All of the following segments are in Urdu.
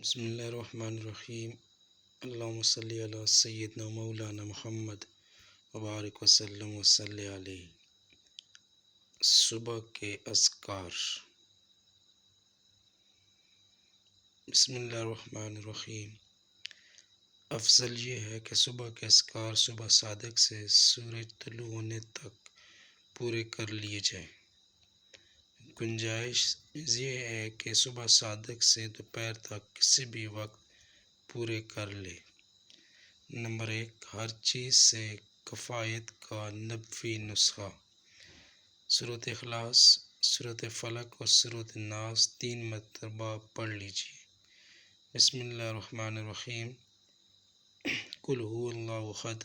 بسم اللہ الرحمن الرحیم۔ اللہم صلی علی سیدنا مولانا محمد وبارک وسلم وصلی علیہ۔ صبح کے اذکار۔ بسم اللہ الرحمن الرحیم۔ افضل یہ ہے کہ صبح کے اذکار صبح صادق سے سورج طلوع ہونے تک پورے کر لیے جائیں۔ گنجائش یہ ہے کہ صبح صادق سے دوپہر تک کسی بھی وقت پورے کر لے۔ نمبر 1، ہر چیز سے کفایت کا نبوی نسخہ۔ سورۃ اخلاص، سورۃ فلق اور سورۃ الناس 3 مرتبہ پڑھ لیجیے۔ بسم اللہ الرحمن الرحیم۔ قل هو اللہ احد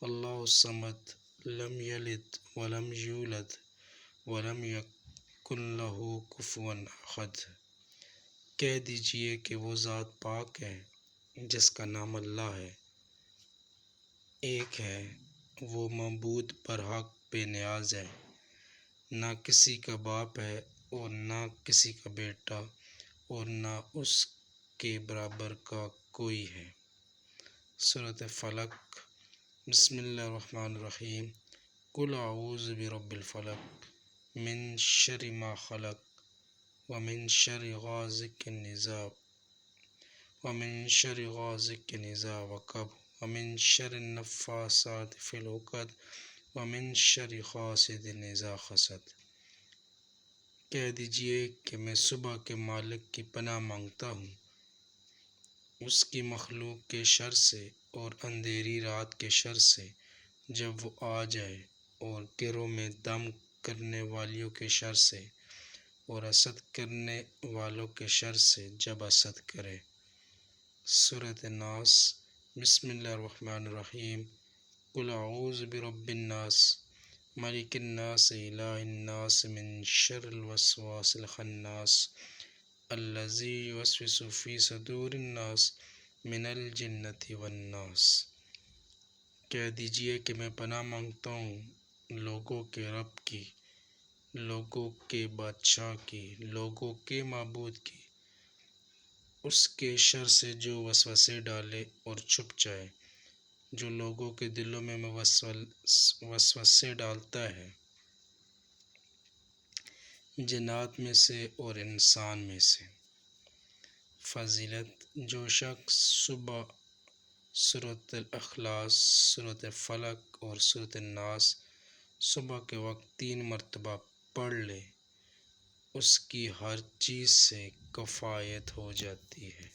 اللہ الصمد لم یلد ولم یولد ولم یکن لہ کفوا احد۔ کہہ دیجیے کہ وہ ذات پاک ہے جس کا نام اللہ ہے، ایک ہے، وہ معبود برحق بے نیاز ہے، نہ کسی کا باپ ہے اور نہ کسی کا بیٹا اور نہ اس کے برابر کا کوئی ہے۔ سورۃ فلق۔ بسم اللہ الرحمن الرحیم۔ قل اعوذ برب الفلق من شر ما خلق ومن شر غاسق اذا وقب ومن شر النفاثات فی العقد ومن شر حاسد اذا حسد۔ کہہ دیجیے کہ میں صبح کے مالک کی پناہ مانگتا ہوں، اس کی مخلوق کے شر سے اور اندھیری رات کے شر سے جب وہ آ جائے، اور گروہ میں دم کرنے والیوں کے شر سے اور حسد کرنے والوں کے شر سے جب حسد کرے۔ سورۃ الناس۔ بسم اللہ الرحمن الرحیم۔ قل اعوذ برب الناس ملک الناس الہ الناس من شر الوسواس الخناس الذی یوسوس فی صدور الناس من الجنۃ والناس۔ کہہ دیجیے کہ میں پناہ مانگتا ہوں لوگوں کے رب کی، لوگوں کے بادشاہ کی، لوگوں کے معبود کی، اس کے شر سے جو وسوسے ڈالے اور چھپ جائے، جو لوگوں کے دلوں میں وسوسے ڈالتا ہے، جنات میں سے اور انسان میں سے۔ فضیلت: جو شخص صبح سورۃ الاخلاص، سورۃ فلق اور سورۃ الناس صبح کے وقت 3 مرتبہ پڑھ لے، اس کی ہر چیز سے کفایت ہو جاتی ہے۔